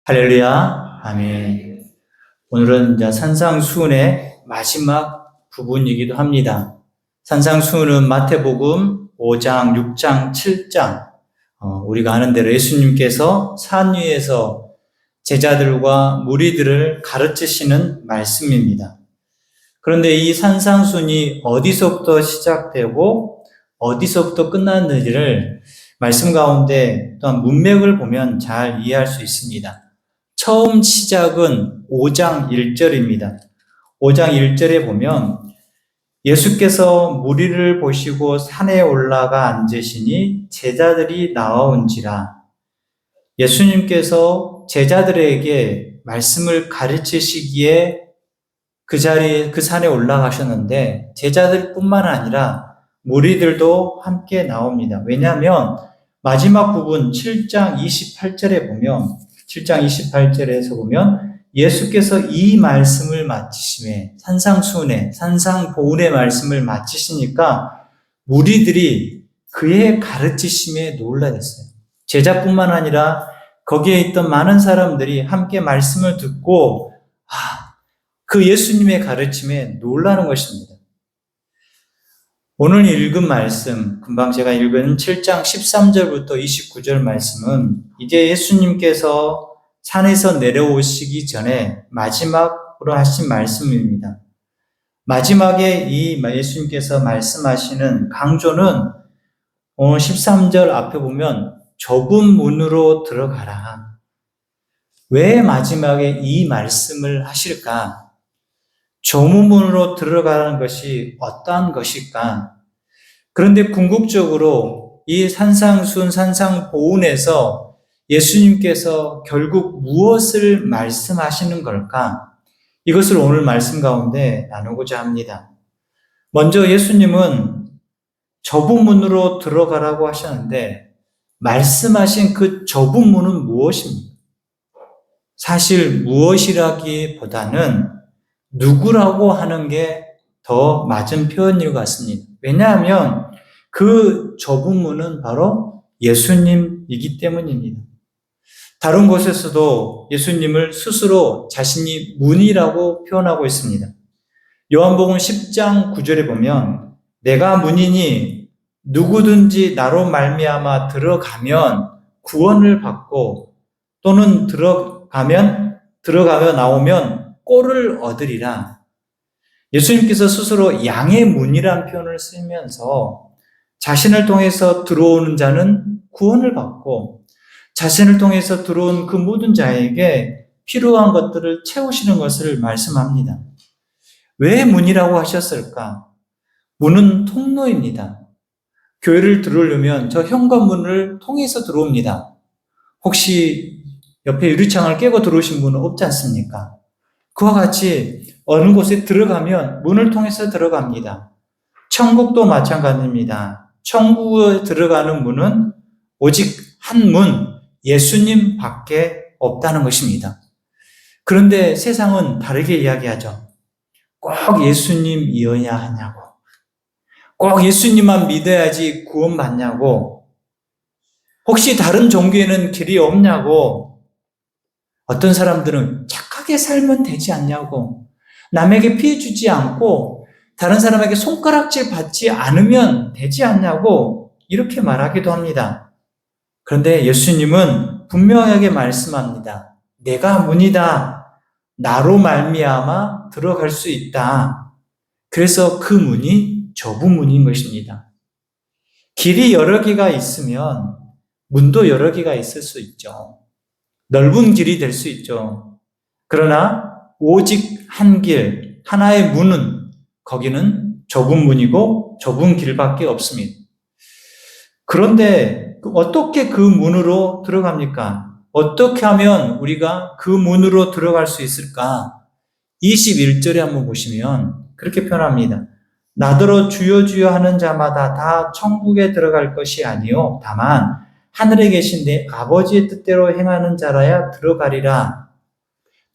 할렐루야. 아멘. 오늘은 이제 산상수훈의 마지막 부분이기도 합니다. 산상수훈은 마태복음 5장, 6장, 7장, 우리가 아는 대로 예수님께서 산 위에서 제자들과 무리들을 가르치시는 말씀입니다. 그런데 이 산상수훈이 어디서부터 시작되고 어디서부터 끝났는지를 말씀 가운데 또한 문맥을 보면 잘 이해할 수 있습니다. 처음 시작은 5장 1절입니다. 5장 1절에 보면 예수께서 무리를 보시고 산에 올라가 앉으시니 제자들이 나와온지라. 예수님께서 제자들에게 말씀을 가르치시기에 그 자리에 그 산에 올라가셨는데 제자들뿐만 아니라 무리들도 함께 나옵니다. 왜냐하면 마지막 부분 7장 28절에 보면 7장 28절에서 보면 예수께서 이 말씀을 마치심에 산상수훈의 산상보훈의 말씀을 마치시니까 무리들이 그의 가르치심에 놀라댔어요. 제자뿐만 아니라 거기에 있던 많은 사람들이 함께 말씀을 듣고 그 예수님의 가르침에 놀라는 것입니다. 오늘 읽은 말씀, 금방 제가 읽은 7장 13절부터 29절 말씀은 이제 예수님께서 산에서 내려오시기 전에 마지막으로 하신 말씀입니다. 마지막에 이 예수님께서 말씀하시는 강조는 13절 앞에 보면 좁은 문으로 들어가라. 왜 마지막에 이 말씀을 하실까? 좁은 문으로 들어가는 것이 어떠한 것일까? 그런데 궁극적으로 이 산상수훈, 산상보훈에서 예수님께서 결국 무엇을 말씀하시는 걸까? 이것을 오늘 말씀 가운데 나누고자 합니다. 먼저 예수님은 좁은 문으로 들어가라고 하셨는데 말씀하신 그 좁은 문은 무엇입니까? 사실 무엇이라기보다는 누구라고 하는 게 더 맞은 표현인 것 같습니다. 왜냐하면 그 좁은 문은 바로 예수님이기 때문입니다. 다른 곳에서도 예수님을 스스로 자신이 문이라고 표현하고 있습니다. 요한복음 10장 9절에 보면 내가 문이니 누구든지 나로 말미암아 들어가면 구원을 받고 또는 들어가며 나오면 꼴을 얻으리라. 예수님께서 스스로 양의 문이라는 표현을 쓰면서 자신을 통해서 들어오는 자는 구원을 받고 자신을 통해서 들어온 그 모든 자에게 필요한 것들을 채우시는 것을 말씀합니다. 왜 문이라고 하셨을까? 문은 통로입니다. 교회를 들어오려면 저 현관문을 통해서 들어옵니다. 혹시 옆에 유리창을 깨고 들어오신 분은 없지 않습니까? 그와 같이 어느 곳에 들어가면 문을 통해서 들어갑니다. 천국도 마찬가지입니다. 천국에 들어가는 문은 오직 한 문, 예수님 밖에 없다는 것입니다. 그런데 세상은 다르게 이야기하죠. 꼭 예수님이어야 하냐고. 꼭 예수님만 믿어야지 구원받냐고. 혹시 다른 종교에는 길이 없냐고. 어떤 사람들은 착하게 살면 되지 않냐고. 남에게 피해 주지 않고 다른 사람에게 손가락질 받지 않으면 되지 않냐고 이렇게 말하기도 합니다. 그런데 예수님은 분명하게 말씀합니다. 내가 문이다. 나로 말미암아 들어갈 수 있다. 그래서 그 문이 좁은 문인 것입니다. 길이 여러 개가 있으면 문도 여러 개가 있을 수 있죠. 넓은 길이 될 수 있죠. 그러나 오직 한 길, 하나의 문은 거기는 좁은 문이고 좁은 길밖에 없습니다. 그런데 어떻게 그 문으로 들어갑니까? 어떻게 하면 우리가 그 문으로 들어갈 수 있을까? 21절에 한번 보시면 그렇게 표현합니다. 나더러 주여 주여 하는 자마다 다 천국에 들어갈 것이 아니요 다만 하늘에 계신 내 아버지의 뜻대로 행하는 자라야 들어가리라.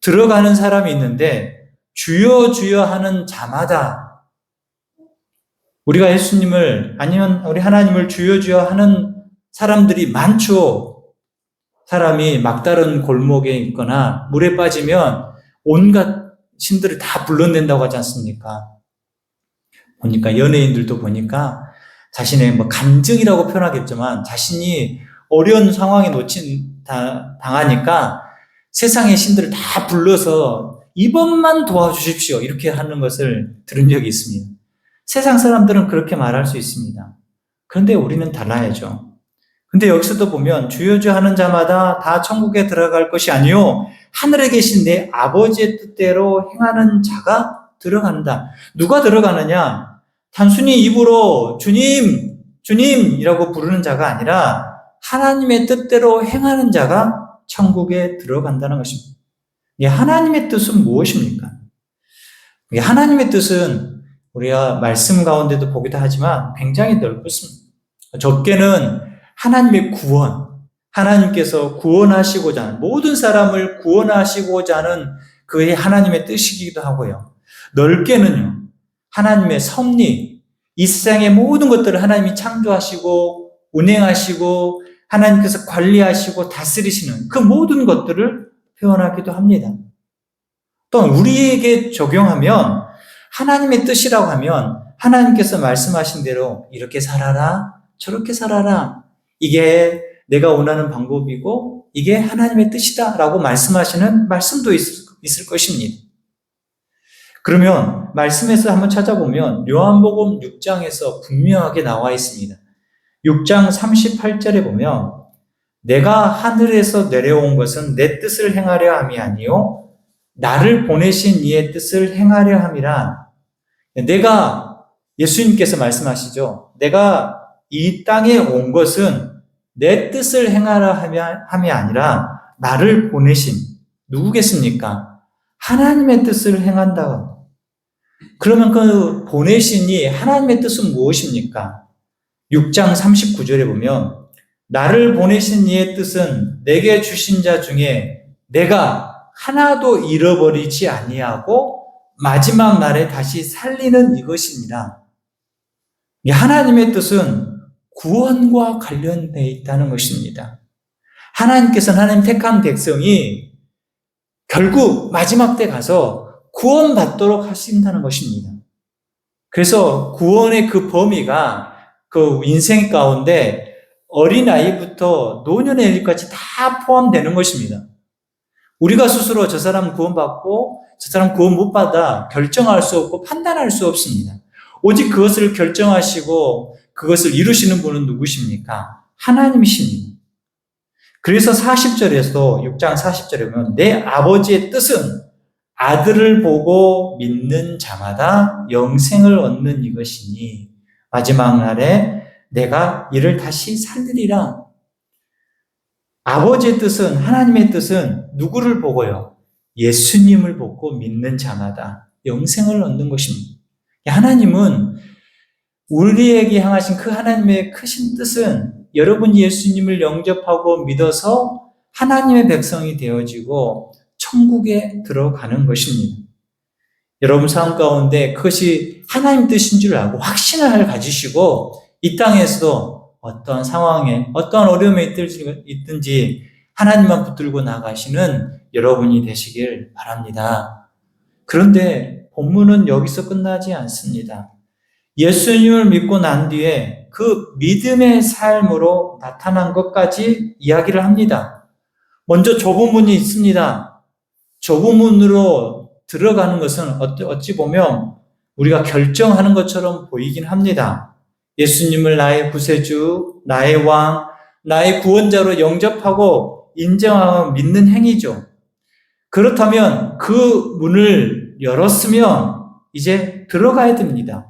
들어가는 사람이 있는데 주여 주여 하는 자마다 우리가 예수님을 아니면 우리 하나님을 주여 주여 하는 사람들이 많죠. 사람이 막다른 골목에 있거나 물에 빠지면 온갖 신들을 다 불러낸다고 하지 않습니까? 보니까 연예인들도 보니까 자신의 간증이라고 표현하겠지만 자신이 어려운 상황에 당하니까 세상의 신들을 다 불러서 이번만 도와주십시오 이렇게 하는 것을 들은 적이 있습니다. 세상 사람들은 그렇게 말할 수 있습니다. 그런데 우리는 달라야죠. 근데 여기서도 보면 주여주 하는 자마다 다 천국에 들어갈 것이 아니요 하늘에 계신 내 아버지의 뜻대로 행하는 자가 들어간다. 누가 들어가느냐? 단순히 입으로 주님, 주님이라고 부르는 자가 아니라 하나님의 뜻대로 행하는 자가 천국에 들어간다는 것입니다. 하나님의 뜻은 무엇입니까? 하나님의 뜻은 우리가 말씀 가운데도 보기도 하지만 굉장히 넓습니다. 적게는 하나님의 구원, 하나님께서 구원하시고자 하는, 모든 사람을 구원하시고자 하는 그의 하나님의 뜻이기도 하고요. 넓게는요, 하나님의 섭리, 이 세상의 모든 것들을 하나님이 창조하시고 운행하시고 하나님께서 관리하시고 다스리시는 그 모든 것들을 표현하기도 합니다. 또 우리에게 적용하면 하나님의 뜻이라고 하면 하나님께서 말씀하신 대로 이렇게 살아라, 저렇게 살아라, 이게 내가 원하는 방법이고 이게 하나님의 뜻이다 라고 말씀하시는 말씀도 있을 것입니다. 그러면 말씀에서 한번 찾아보면 요한복음 6장에서 분명하게 나와 있습니다. 6장 38절에 보면 내가 하늘에서 내려온 것은 내 뜻을 행하려 함이 아니요 나를 보내신 이의 뜻을 행하려 함이라. 내가, 예수님께서 말씀하시죠. 내가 이 땅에 온 것은 내 뜻을 행하려 함이 아니라 나를 보내신, 누구겠습니까? 하나님의 뜻을 행한다. 그러면 그 보내신이 하나님의 뜻은 무엇입니까? 6장 39절에 보면 나를 보내신 이의 뜻은 내게 주신 자 중에 내가 하나도 잃어버리지 아니하고 마지막 날에 다시 살리는 이것이니라. 하나님의 뜻은 구원과 관련되어 있다는 것입니다. 하나님께서는 하나님 택한 백성이 결국 마지막 때 가서 구원받도록 하신다는 것입니다. 그래서 구원의 그 범위가 그 인생 가운데 어린아이부터 노년의 일까지 다 포함되는 것입니다. 우리가 스스로 저 사람 구원받고 저 사람 구원 못 받아 결정할 수 없고 판단할 수 없습니다. 오직 그것을 결정하시고 그것을 이루시는 분은 누구십니까? 하나님이십니다. 그래서 40절에서 6장 40절에 보면 내 아버지의 뜻은 아들을 보고 믿는 자마다 영생을 얻는 이것이니 마지막 날에 내가 이를 다시 살리리라. 아버지의 뜻은, 하나님의 뜻은 누구를 보고요? 예수님을 보고 믿는 자마다 영생을 얻는 것입니다. 하나님은 우리에게 향하신 그 하나님의 크신 뜻은 여러분이 예수님을 영접하고 믿어서 하나님의 백성이 되어지고 천국에 들어가는 것입니다. 여러분 삶 가운데 그것이 하나님 뜻인 줄 알고 확신을 가지시고 이 땅에서도 어떤 상황에 어떤 어려움에 있든지 하나님만 붙들고 나가시는 여러분이 되시길 바랍니다. 그런데 본문은 여기서 끝나지 않습니다. 예수님을 믿고 난 뒤에 그 믿음의 삶으로 나타난 것까지 이야기를 합니다. 먼저 좁은 문이 있습니다. 좁은 문으로 들어가는 것은 어찌 보면 우리가 결정하는 것처럼 보이긴 합니다. 예수님을 나의 구세주, 나의 왕, 나의 구원자로 영접하고 인정하고 믿는 행위죠. 그렇다면 그 문을 열었으면 이제 들어가야 됩니다.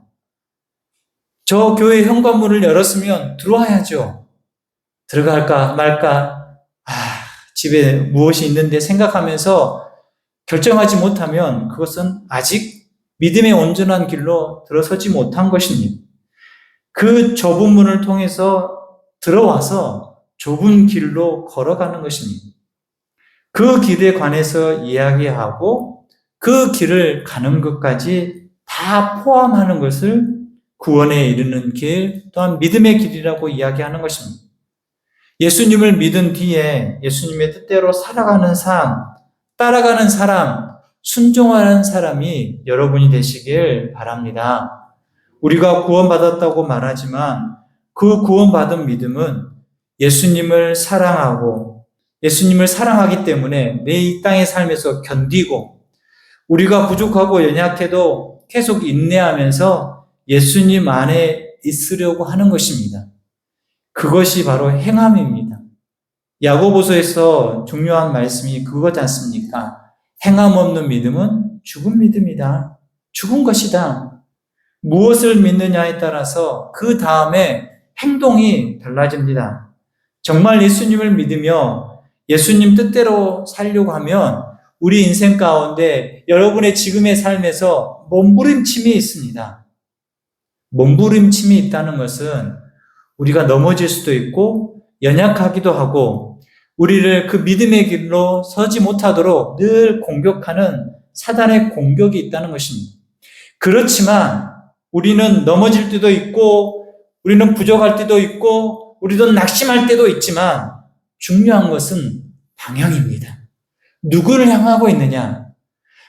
저 교회 현관문을 열었으면 들어와야죠. 들어갈까 말까, 집에 무엇이 있는데 생각하면서 결정하지 못하면 그것은 아직 믿음의 온전한 길로 들어서지 못한 것입니다. 그 좁은 문을 통해서 들어와서 좁은 길로 걸어가는 것입니다. 그 길에 관해서 이야기하고 그 길을 가는 것까지 다 포함하는 것을 구원에 이르는 길 또한 믿음의 길이라고 이야기하는 것입니다. 예수님을 믿은 뒤에 예수님의 뜻대로 살아가는 삶, 따라가는 사람, 순종하는 사람이 여러분이 되시길 바랍니다. 우리가 구원받았다고 말하지만 그 구원받은 믿음은 예수님을 사랑하고 예수님을 사랑하기 때문에 내 이 땅의 삶에서 견디고 우리가 부족하고 연약해도 계속 인내하면서 예수님 안에 있으려고 하는 것입니다. 그것이 바로 행함입니다. 야고보서에서 중요한 말씀이 그거지 않습니까? 행함 없는 믿음은 죽은 믿음이다. 죽은 것이다. 무엇을 믿느냐에 따라서 그 다음에 행동이 달라집니다. 정말 예수님을 믿으며 예수님 뜻대로 살려고 하면 우리 인생 가운데 여러분의 지금의 삶에서 몸부림침이 있습니다. 몸부림침이 있다는 것은 우리가 넘어질 수도 있고 연약하기도 하고 우리를 그 믿음의 길로 서지 못하도록 늘 공격하는 사단의 공격이 있다는 것입니다. 그렇지만 우리는 넘어질 때도 있고 우리는 부족할 때도 있고 우리도 낙심할 때도 있지만 중요한 것은 방향입니다. 누구를 향하고 있느냐?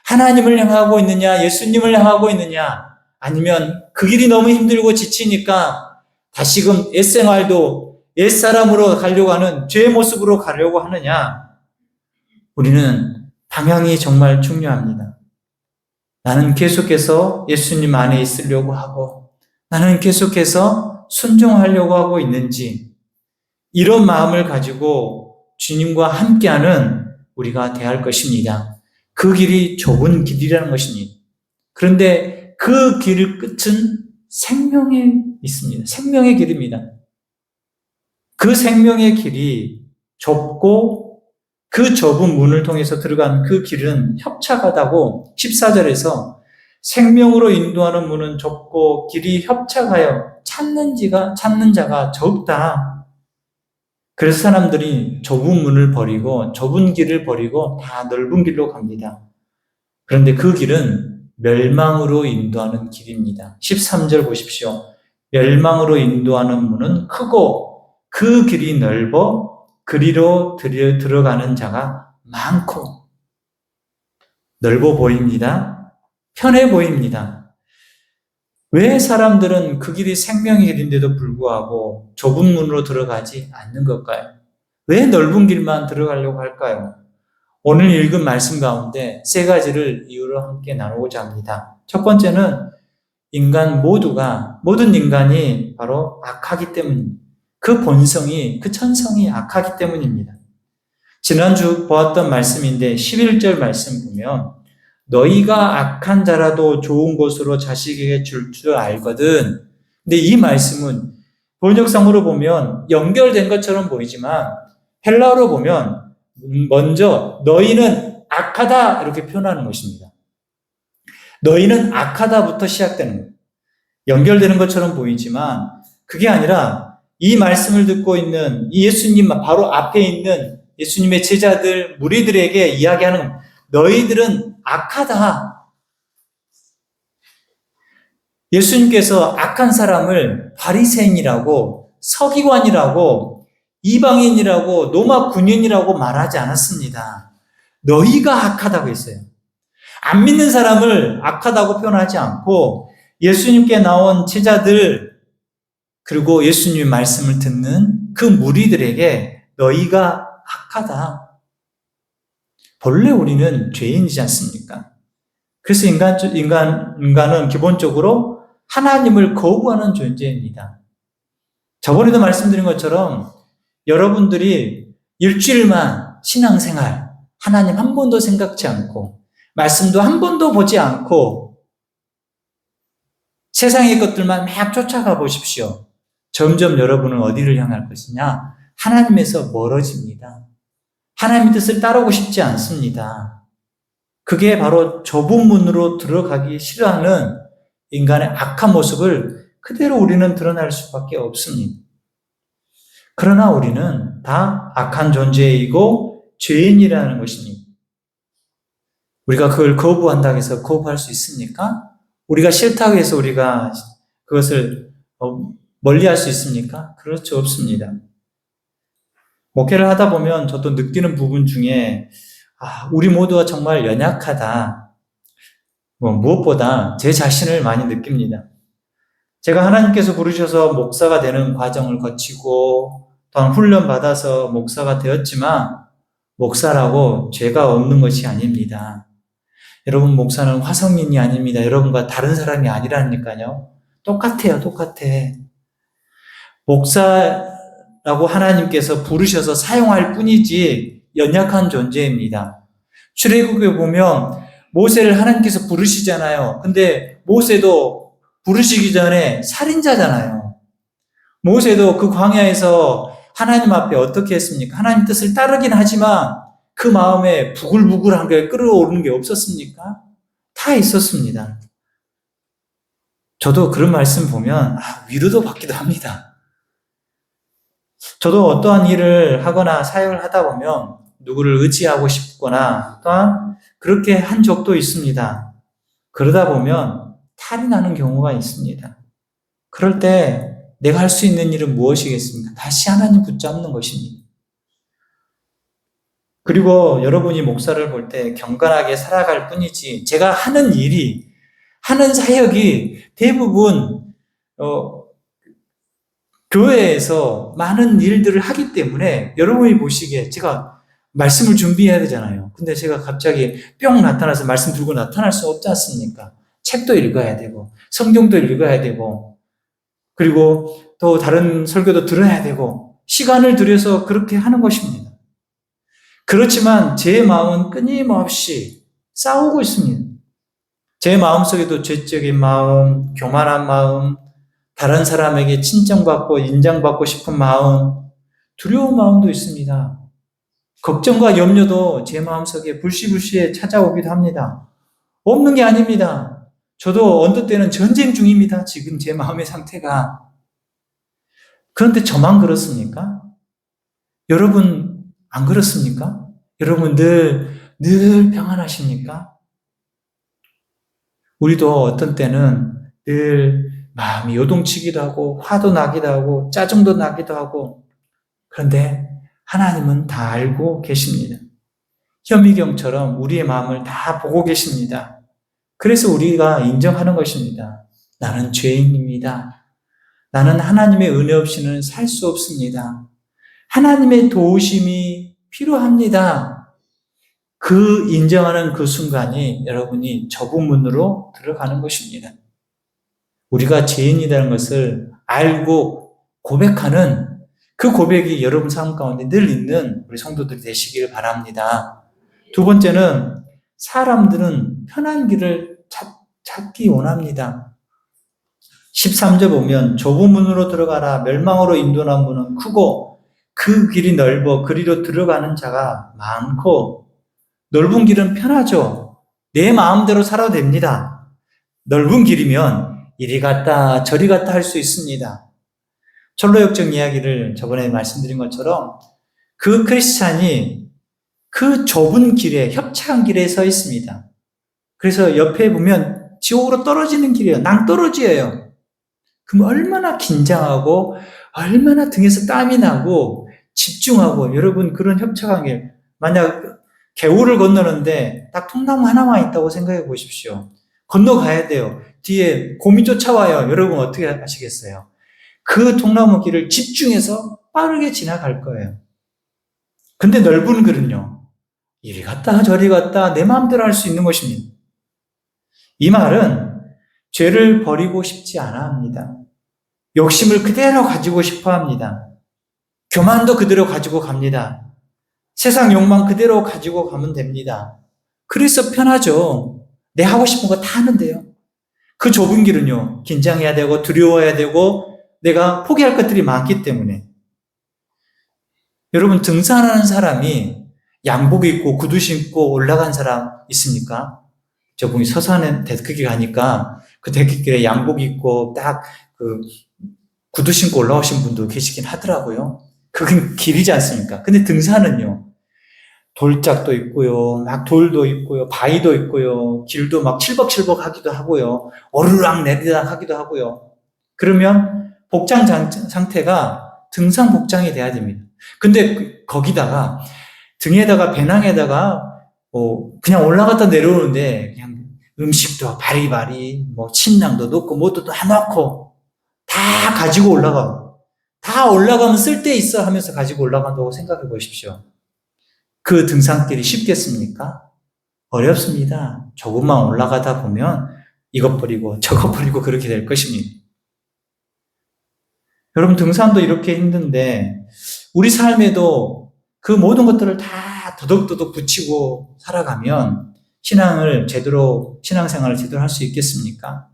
하나님을 향하고 있느냐? 예수님을 향하고 있느냐? 아니면 그 길이 너무 힘들고 지치니까 다시금 옛생활도 옛사람으로 가려고 하는 죄의 모습으로 가려고 하느냐? 우리는 방향이 정말 중요합니다. 나는 계속해서 예수님 안에 있으려고 하고 나는 계속해서 순종하려고 하고 있는지 이런 마음을 가지고 주님과 함께하는 우리가 대할 것입니다. 그 길이 좁은 길이라는 것입니다. 그런데 그 길 끝은 생명에 있습니다. 생명의 길입니다. 그 생명의 길이 좁고 그 좁은 문을 통해서 들어간 그 길은 협착하다고 14절에서 생명으로 인도하는 문은 좁고 길이 협착하여 찾는 자가 적다. 그래서 사람들이 좁은 문을 버리고 좁은 길을 버리고 다 넓은 길로 갑니다. 그런데 그 길은 멸망으로 인도하는 길입니다. 13절 보십시오. 멸망으로 인도하는 문은 크고 그 길이 넓어 그리로 들어가는 자가 많고 넓어 보입니다. 편해 보입니다. 왜 사람들은 그 길이 생명의 길인데도 불구하고 좁은 문으로 들어가지 않는 걸까요? 왜 넓은 길만 들어가려고 할까요? 오늘 읽은 말씀 가운데 세 가지를 이유로 함께 나누고자 합니다. 첫 번째는 모든 인간이 바로 악하기 때문입니다. 그 본성이, 그 천성이 악하기 때문입니다. 지난주 보았던 말씀인데 11절 말씀 보면 너희가 악한 자라도 좋은 것으로 자식에게 줄 줄 알거든. 근데 이 말씀은 번역상으로 보면 연결된 것처럼 보이지만 헬라어로 보면 먼저 너희는 악하다 이렇게 표현하는 것입니다. 너희는 악하다부터 시작되는 거예요. 연결되는 것처럼 보이지만 그게 아니라 이 말씀을 듣고 있는 이 예수님 바로 앞에 있는 예수님의 제자들, 무리들에게 이야기하는 너희들은 악하다. 예수님께서 악한 사람을 바리새인이라고 서기관이라고 이방인이라고 로마 군인이라고 말하지 않았습니다. 너희가 악하다고 했어요. 안 믿는 사람을 악하다고 표현하지 않고 예수님께 나온 제자들 그리고 예수님의 말씀을 듣는 그 무리들에게 너희가 악하다. 본래 우리는 죄인이지 않습니까? 그래서 인간은 기본적으로 하나님을 거부하는 존재입니다. 저번에도 말씀드린 것처럼 여러분들이 일주일만 신앙생활, 하나님 한 번도 생각지 않고 말씀도 한 번도 보지 않고 세상의 것들만 막 쫓아가 보십시오. 점점 여러분은 어디를 향할 것이냐? 하나님에서 멀어집니다. 하나님의 뜻을 따르고 싶지 않습니다. 그게 바로 좁은 문으로 들어가기 싫어하는 인간의 악한 모습을 그대로 우리는 드러날 수밖에 없습니다. 그러나 우리는 다 악한 존재이고 죄인이라는 것입니다. 우리가 그걸 거부한다고 해서 거부할 수 있습니까? 우리가 싫다고 해서 우리가 그것을 멀리할 수 있습니까? 그렇죠, 없습니다. 목회를 하다 보면 저도 느끼는 부분 중에, 우리 모두가 정말 연약하다. 무엇보다 제 자신을 많이 느낍니다. 제가 하나님께서 부르셔서 목사가 되는 과정을 거치고 또한 훈련받아서 목사가 되었지만 목사라고 죄가 없는 것이 아닙니다. 여러분, 목사는 화성인이 아닙니다. 여러분과 다른 사람이 아니라니까요. 똑같아요. 똑같아. 목사라고 하나님께서 부르셔서 사용할 뿐이지 연약한 존재입니다. 출애굽에 보면 모세를 하나님께서 부르시잖아요. 근데 모세도 부르시기 전에 살인자잖아요. 모세도 그 광야에서 하나님 앞에 어떻게 했습니까? 하나님 뜻을 따르긴 하지만 그 마음에 부글부글한 게 끓어오르는 게 없었습니까? 다 있었습니다. 저도 그런 말씀 보면 위로도 받기도 합니다. 저도 어떠한 일을 하거나 사역을 하다 보면 누구를 의지하고 싶거나 또한 그렇게 한 적도 있습니다. 그러다 보면 탈이 나는 경우가 있습니다. 그럴 때 내가 할 수 있는 일은 무엇이겠습니까? 다시 하나님 붙잡는 것입니다. 그리고 여러분이 목사를 볼 때 경건하게 살아갈 뿐이지 제가 하는 일이, 하는 사역이 대부분 교회에서 많은 일들을 하기 때문에 여러분이 보시기에 제가 말씀을 준비해야 되잖아요. 근데 제가 갑자기 뿅 나타나서 말씀 들고 나타날 수 없지 않습니까? 책도 읽어야 되고 성경도 읽어야 되고 그리고 또 다른 설교도 들어야 되고 시간을 들여서 그렇게 하는 것입니다. 그렇지만 제 마음은 끊임없이 싸우고 있습니다. 제 마음속에도 죄적인 마음, 교만한 마음, 다른 사람에게 칭찬받고 인정받고 싶은 마음, 두려운 마음도 있습니다. 걱정과 염려도 제 마음속에 불시불시에 찾아오기도 합니다. 없는 게 아닙니다. 저도 어느 때는 전쟁 중입니다. 지금 제 마음의 상태가. 그런데 저만 그렇습니까? 여러분 안 그렇습니까? 여러분 늘 평안하십니까? 우리도 어떤 때는 늘 마음이 요동치기도 하고 화도 나기도 하고 짜증도 나기도 하고 그런데 하나님은 다 알고 계십니다. 현미경처럼 우리의 마음을 다 보고 계십니다. 그래서 우리가 인정하는 것입니다. 나는 죄인입니다. 나는 하나님의 은혜 없이는 살 수 없습니다. 하나님의 도우심이 필요합니다. 그 인정하는 그 순간이 여러분이 좁은 문으로 들어가는 것입니다. 우리가 죄인이라는 것을 알고 고백하는 그 고백이 여러분 삶 가운데 늘 있는 우리 성도들이 되시길 바랍니다. 두 번째는 사람들은 편한 길을 찾기 원합니다. 13절 보면 좁은 문으로 들어가라 멸망으로 인도하는 문은 크고 그 길이 넓어 그리로 들어가는 자가 많고 넓은 길은 편하죠. 내 마음대로 살아도 됩니다. 넓은 길이면 이리 갔다 저리 갔다 할 수 있습니다. 철로역정 이야기를 저번에 말씀드린 것처럼 그 크리스찬이 그 좁은 길에 협착한 길에 서 있습니다. 그래서 옆에 보면 지옥으로 떨어지는 길이에요. 낭떠러지예요. 그럼 얼마나 긴장하고 얼마나 등에서 땀이 나고 집중하고 여러분 그런 협착한 길 만약 개울을 건너는데 딱 통나무 하나만 있다고 생각해 보십시오. 건너가야 돼요. 뒤에 곰이 쫓아와요. 여러분 어떻게 하시겠어요? 그 통나무 길을 집중해서 빠르게 지나갈 거예요. 근데 넓은 길은요. 이리 갔다 저리 갔다 내 마음대로 할 수 있는 것입니다. 이 말은 죄를 버리고 싶지 않아 합니다. 욕심을 그대로 가지고 싶어 합니다. 교만도 그대로 가지고 갑니다. 세상 욕망 그대로 가지고 가면 됩니다. 그래서 편하죠. 내 하고 싶은 거 다 하는데요. 그 좁은 길은요. 긴장해야 되고 두려워야 되고 내가 포기할 것들이 많기 때문에. 여러분 등산하는 사람이 양복 입고 구두 신고 올라간 사람 있습니까? 저분이 서산에 데크길 가니까 그 데크길에 양복 입고 딱 그 구두 신고 올라오신 분도 계시긴 하더라고요. 그건 길이지 않습니까? 근데 등산은요. 돌짝도 있고요. 막 돌도 있고요. 바위도 있고요. 길도 막 칠벅칠벅 하기도 하고요. 오르락 내리락 하기도 하고요. 그러면 복장 상태가 등산 복장이 돼야 됩니다. 근데 거기다가 등에다가 배낭에다가 그냥 올라갔다 내려오는데 그냥 음식도 바리바리 침낭도 넣고 뭐도 다 넣고 다 가지고 올라가고 다 올라가면 쓸데 있어 하면서 가지고 올라간다고 생각해 보십시오. 그 등산길이 쉽겠습니까? 어렵습니다. 조금만 올라가다 보면 이것 버리고 저것 버리고 그렇게 될 것입니다. 여러분 등산도 이렇게 힘든데 우리 삶에도 그 모든 것들을 다 더덕더덕 붙이고 살아가면 신앙생활을 제대로 할 수 있겠습니까?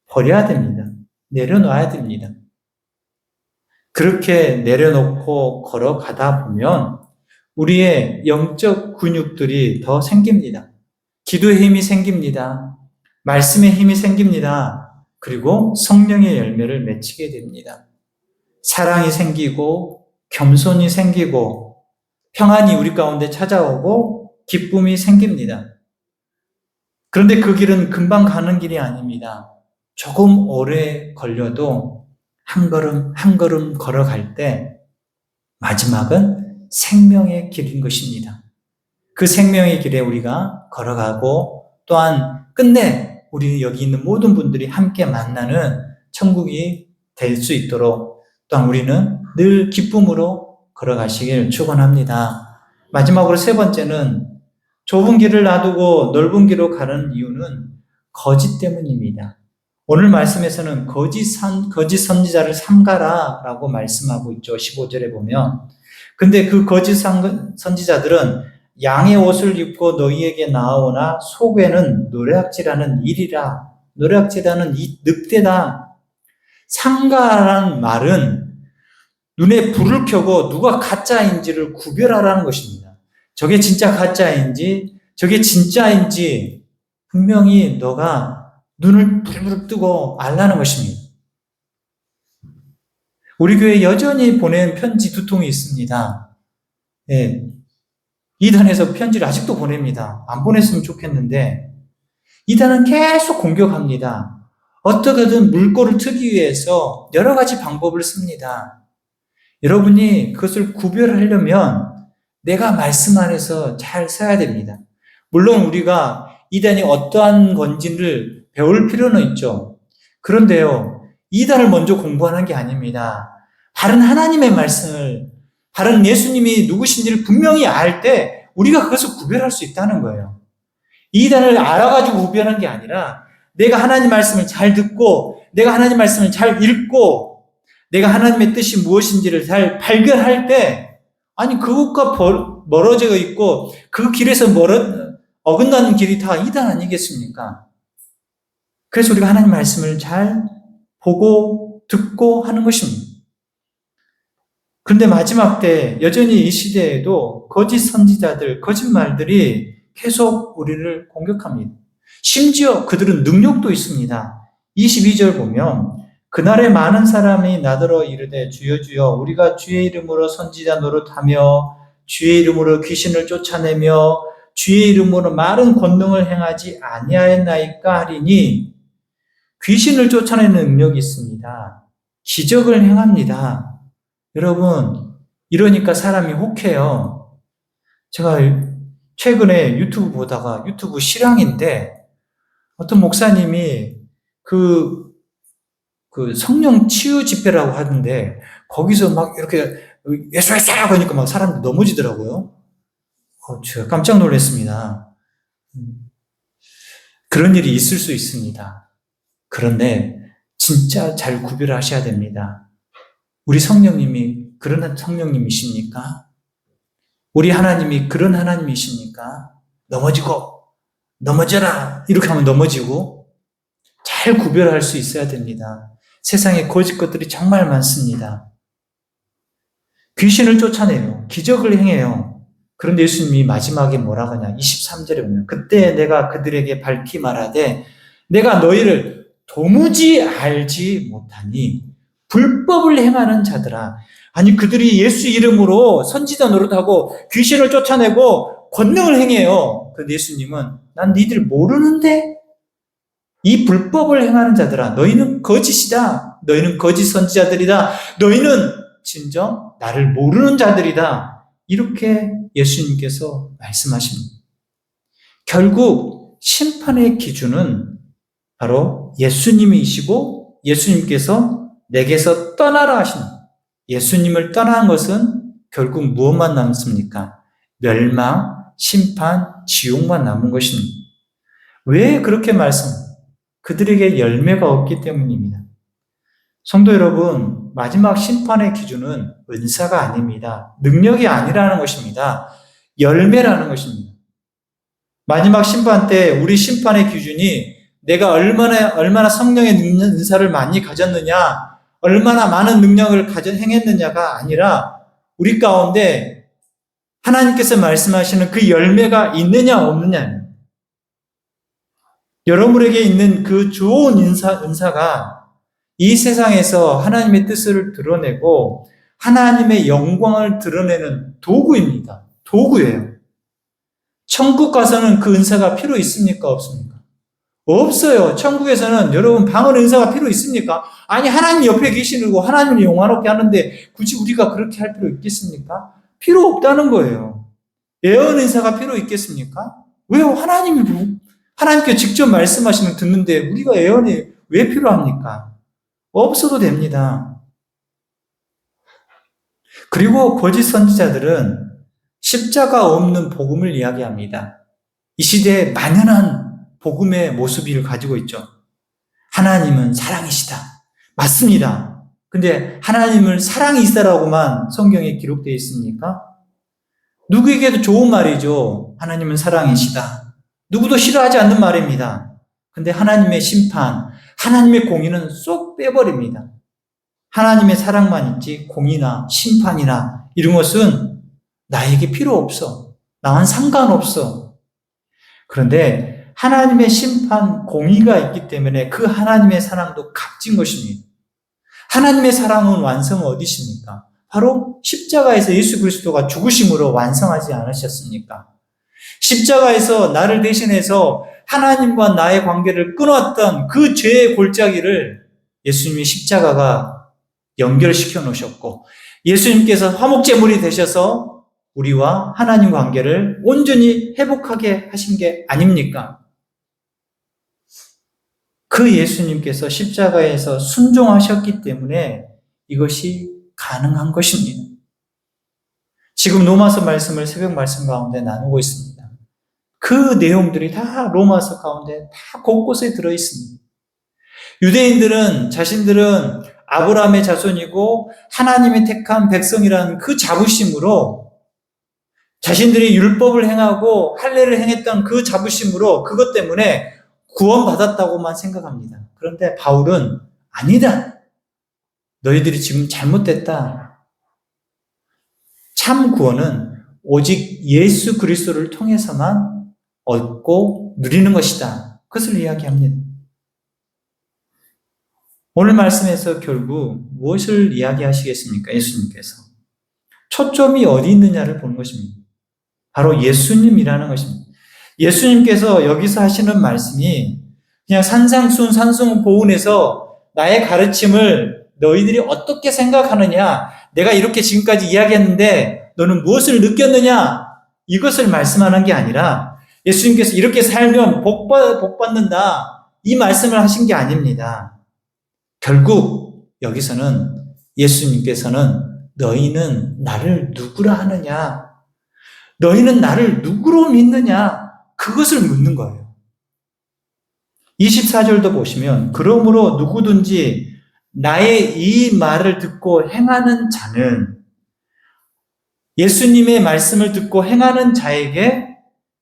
버려야 됩니다. 내려놔야 됩니다. 그렇게 내려놓고 걸어가다 보면 우리의 영적 근육들이 더 생깁니다. 기도의 힘이 생깁니다. 말씀의 힘이 생깁니다. 그리고 성령의 열매를 맺히게 됩니다. 사랑이 생기고 겸손이 생기고 평안이 우리 가운데 찾아오고 기쁨이 생깁니다. 그런데 그 길은 금방 가는 길이 아닙니다. 조금 오래 걸려도 한 걸음 한 걸음 걸어갈 때 마지막은 생명의 길인 것입니다. 그 생명의 길에 우리가 걸어가고 또한 끝내 우리 여기 있는 모든 분들이 함께 만나는 천국이 될 수 있도록 또한 우리는 늘 기쁨으로 걸어가시길 축원합니다. 마지막으로 세 번째는 좁은 길을 놔두고 넓은 길로 가는 이유는 거짓 때문입니다. 오늘 말씀에서는 거짓 선지자를 삼가라 라고 말씀하고 있죠. 15절에 보면. 근데 그 거짓 선지자들은 양의 옷을 입고 너희에게 나오나 속에는 노략질하는 일이라. 노략질하는 늑대다. 삼가라는 말은 눈에 불을 켜고 누가 가짜인지를 구별하라는 것입니다. 저게 진짜 가짜인지 저게 진짜인지 분명히 너가 눈을 부르르 뜨고 알라는 것입니다. 우리 교회에 여전히 보낸 편지 2통이 있습니다. 예, 이단에서 편지를 아직도 보냅니다. 안 보냈으면 좋겠는데 이단은 계속 공격합니다. 어떻게든 물꼬를 트기 위해서 여러 가지 방법을 씁니다. 여러분이 그것을 구별하려면 내가 말씀 안에서 잘 써야 됩니다. 물론 우리가 이단이 어떠한 건지를 배울 필요는 있죠. 그런데요, 이단을 먼저 공부하는 게 아닙니다. 바른 하나님의 말씀을, 바른 예수님이 누구신지를 분명히 알 때 우리가 그것을 구별할 수 있다는 거예요. 이단을 알아가지고 구별하는 게 아니라 내가 하나님 말씀을 잘 듣고 내가 하나님 말씀을 잘 읽고 내가 하나님의 뜻이 무엇인지를 잘 발견할 때 아니 그것과 멀어져 있고 그 길에서 어긋나는 길이 다 이단 아니겠습니까? 그래서 우리가 하나님 말씀을 잘 보고 듣고 하는 것입니다. 그런데 마지막 때 여전히 이 시대에도 거짓 선지자들, 거짓말들이 계속 우리를 공격합니다. 심지어 그들은 능력도 있습니다. 22절 보면 그날에 많은 사람이 나더러 이르되 주여 주여 우리가 주의 이름으로 선지자 노릇하며 주의 이름으로 귀신을 쫓아내며 주의 이름으로 많은 권능을 행하지 아니하였나이까 하리니 귀신을 쫓아내는 능력이 있습니다. 기적을 행합니다. 여러분 이러니까 사람이 혹해요. 제가 최근에 유튜브 보다가 유튜브 실황인데 어떤 목사님이 그 성령 치유 집회라고 하는데 거기서 막 이렇게 예수 하니까 막 사람들 넘어지더라고요. 제가 깜짝 놀랐습니다. 그런 일이 있을 수 있습니다. 그런데 진짜 잘 구별하셔야 됩니다. 우리 성령님이 그런 성령님이십니까? 우리 하나님이 그런 하나님이십니까? 넘어져라 이렇게 하면 넘어지고 잘 구별할 수 있어야 됩니다. 세상에 거짓 것들이 정말 많습니다. 귀신을 쫓아내요. 기적을 행해요. 그런데 예수님이 마지막에 뭐라고 하냐 23절에 보면 그때 내가 그들에게 밝히 말하되 내가 너희를 도무지 알지 못하니 불법을 행하는 자들아. 아니 그들이 예수 이름으로 선지자 노릇하고 귀신을 쫓아내고 권능을 행해요. 그런데 예수님은 난 니들 모르는데 이 불법을 행하는 자들아 너희는 거짓이다. 너희는 거짓 선지자들이다. 너희는 진정 나를 모르는 자들이다. 이렇게 예수님께서 말씀하십니다. 결국 심판의 기준은 바로 예수님이시고 예수님께서 내게서 떠나라 하시는, 예수님을 떠난 것은 결국 무엇만 남습니까? 멸망, 심판, 지옥만 남은 것입니다. 왜 그렇게 말씀합니까? 그들에게 열매가 없기 때문입니다. 성도 여러분, 마지막 심판의 기준은 은사가 아닙니다. 능력이 아니라는 것입니다. 열매라는 것입니다. 마지막 심판 때 우리 심판의 기준이 내가 얼마나 성령의 은사를 많이 가졌느냐, 얼마나 많은 능력을 행했느냐가 아니라 우리 가운데 하나님께서 말씀하시는 그 열매가 있느냐 없느냐, 여러분에게 있는 그 좋은 은사가 이 세상에서 하나님의 뜻을 드러내고 하나님의 영광을 드러내는 도구입니다. 도구예요. 천국 가서는 그 은사가 필요 있습니까? 없습니까? 없어요. 천국에서는 여러분 방언 은사가 필요 있습니까? 아니, 하나님 옆에 계시고 하나님을 영화롭게 하는데 굳이 우리가 그렇게 할 필요 있겠습니까? 필요 없다는 거예요. 예언 은사가 필요 있겠습니까? 왜요? 하나님께 직접 말씀하시는 듣는데 우리가 예언이 왜 필요합니까? 없어도 됩니다. 그리고 거짓 선지자들은 십자가 없는 복음을 이야기합니다. 이 시대에 만연한 복음의 모습을 가지고 있죠. 하나님은 사랑이시다. 맞습니다. 근데 하나님을 사랑이시다라고만 성경에 기록되어 있습니까? 누구에게도 좋은 말이죠. 하나님은 사랑이시다. 누구도 싫어하지 않는 말입니다. 근데 하나님의 심판, 하나님의 공의는 쏙 빼버립니다. 하나님의 사랑만 있지 공의나 심판이나 이런 것은 나에게 필요 없어. 나와는 상관없어. 그런데 하나님의 심판, 공의가 있기 때문에 그 하나님의 사랑도 값진 것입니다. 하나님의 사랑은 완성은 어디십니까? 바로 십자가에서 예수 그리스도가 죽으심으로 완성하지 않으셨습니까? 십자가에서 나를 대신해서 하나님과 나의 관계를 끊었던 그 죄의 골짜기를 예수님이 십자가가 연결시켜 놓으셨고, 예수님께서 화목제물이 되셔서 우리와 하나님 관계를 온전히 회복하게 하신 게 아닙니까? 그 예수님께서 십자가에서 순종하셨기 때문에 이것이 가능한 것입니다. 지금 로마서 말씀을 새벽 말씀 가운데 나누고 있습니다. 그 내용들이 다 로마서 가운데 다 곳곳에 들어있습니다. 유대인들은 자신들은 아브라함의 자손이고 하나님이 택한 백성이라는 그 자부심으로, 자신들이 율법을 행하고 할례를 행했던 그 자부심으로 그것 때문에 구원받았다고만 생각합니다. 그런데 바울은 아니다. 너희들이 지금 잘못됐다. 참 구원은 오직 예수 그리스도를 통해서만 얻고 누리는 것이다. 그것을 이야기합니다. 오늘 말씀에서 결국 무엇을 이야기하시겠습니까? 예수님께서. 초점이 어디 있느냐를 보는 것입니다. 바로 예수님이라는 것입니다. 예수님께서 여기서 하시는 말씀이 그냥 산상순 산성보훈에서 나의 가르침을 너희들이 어떻게 생각하느냐, 내가 이렇게 지금까지 이야기했는데 너는 무엇을 느꼈느냐, 이것을 말씀하는 게 아니라 예수님께서 이렇게 살면 복 받는다, 이 말씀을 하신 게 아닙니다. 결국 여기서는 예수님께서는 너희는 나를 누구라 하느냐, 너희는 나를 누구로 믿느냐, 그것을 묻는 거예요. 24절도 보시면 그러므로 누구든지 나의 이 말을 듣고 행하는 자는, 예수님의 말씀을 듣고 행하는 자에게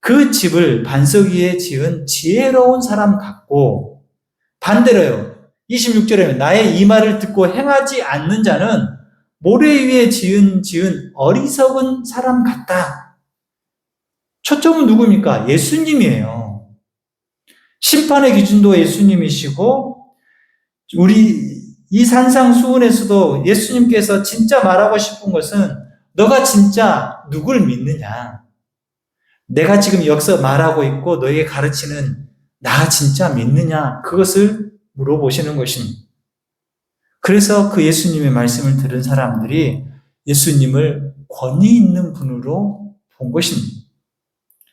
그 집을 반석 위에 지은 지혜로운 사람 같고, 반대로요. 26절에 나의 이 말을 듣고 행하지 않는 자는 모래 위에 지은 어리석은 사람 같다. 초점은 누굽니까? 예수님이에요. 심판의 기준도 예수님이시고, 우리 이 산상수훈에서도 예수님께서 진짜 말하고 싶은 것은 너가 진짜 누굴 믿느냐, 내가 지금 여기서 말하고 있고 너에게 가르치는 나 진짜 믿느냐, 그것을 물어보시는 것입니다. 그래서 그 예수님의 말씀을 들은 사람들이 예수님을 권위 있는 분으로 본 것입니다.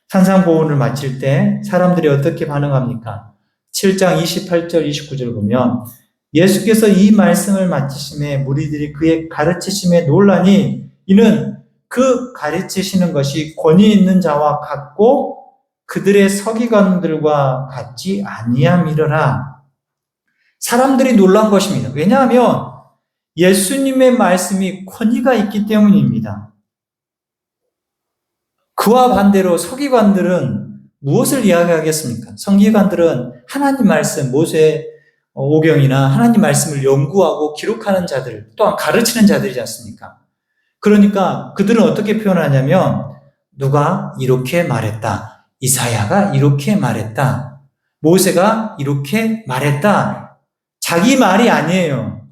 산상보훈을 마칠 때 사람들이 어떻게 반응합니까? 7장 28절, 29절 보면 예수께서 이 말씀을 마치심에 무리들이 그의 가르치심에 놀라니 이는 그 가르치시는 것이 권위 있는 자와 같고 그들의 서기관들과 같지 아니함이러라. 사람들이 놀란 것입니다. 왜냐하면 예수님의 말씀이 권위가 있기 때문입니다. 그와 반대로 서기관들은 무엇을 이야기하겠습니까? 서기관들은 하나님 말씀, 모세 오경이나 하나님 말씀을 연구하고 기록하는 자들, 또한 가르치는 자들이지 않습니까? 그러니까 그들은 어떻게 표현하냐면 누가 이렇게 말했다. 이사야가 이렇게 말했다. 모세가 이렇게 말했다. 자기 말이 아니에요.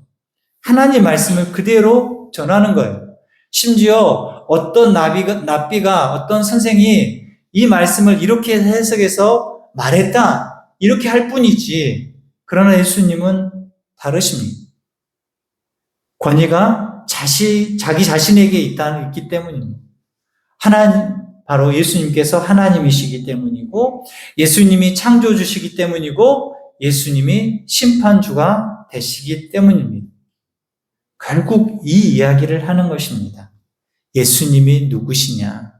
하나님 말씀을 그대로 전하는 거예요. 심지어 어떤 납비가 어떤 선생이 이 말씀을 이렇게 해석해서 말했다. 이렇게 할 뿐이지. 그러나 예수님은 다르십니다. 권위가 자기 자신에게 있기 때문입니다. 바로 예수님께서 하나님이시기 때문이고, 예수님이 창조주시기 때문이고, 예수님이 심판주가 되시기 때문입니다. 결국 이 이야기를 하는 것입니다. 예수님이 누구시냐?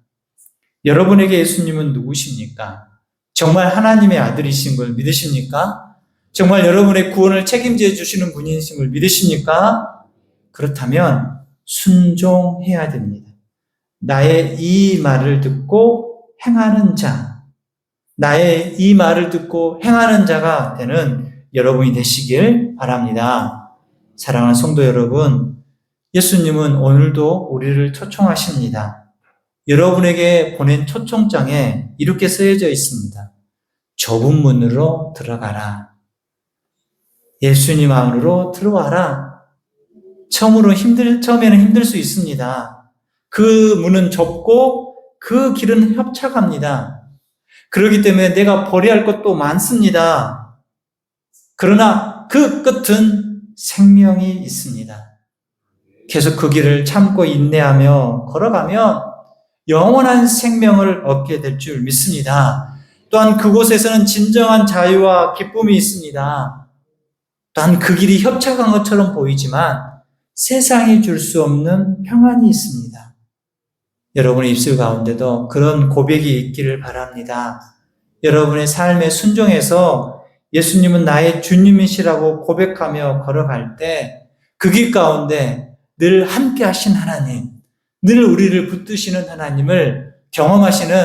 여러분에게 예수님은 누구십니까? 정말 하나님의 아들이신 걸 믿으십니까? 정말 여러분의 구원을 책임져 주시는 분이신 걸 믿으십니까? 그렇다면 순종해야 됩니다. 나의 이 말을 듣고 행하는 자, 나의 이 말을 듣고 행하는 자가 되는 여러분이 되시길 바랍니다. 사랑하는 성도 여러분, 예수님은 오늘도 우리를 초청하십니다. 여러분에게 보낸 초청장에 이렇게 쓰여져 있습니다. 좁은 문으로 들어가라. 예수님 안으로 들어와라. 처음에는 힘들 수 있습니다. 그 문은 좁고 그 길은 협착합니다. 그렇기 때문에 내가 버려야 할 것도 많습니다. 그러나 그 끝은 생명이 있습니다. 계속 그 길을 참고 인내하며 걸어가면 영원한 생명을 얻게 될 줄 믿습니다. 또한 그곳에서는 진정한 자유와 기쁨이 있습니다. 또한 그 길이 협착한 것처럼 보이지만 세상이 줄 수 없는 평안이 있습니다. 여러분의 입술 가운데도 그런 고백이 있기를 바랍니다. 여러분의 삶의 순종에서 예수님은 나의 주님이시라고 고백하며 걸어갈 때 그 길 가운데 늘 함께 하신 하나님, 늘 우리를 붙드시는 하나님을 경험하시는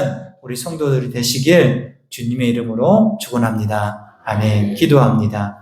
우리 성도들이 되시길 주님의 이름으로 축원합니다. 아멘. 기도합니다.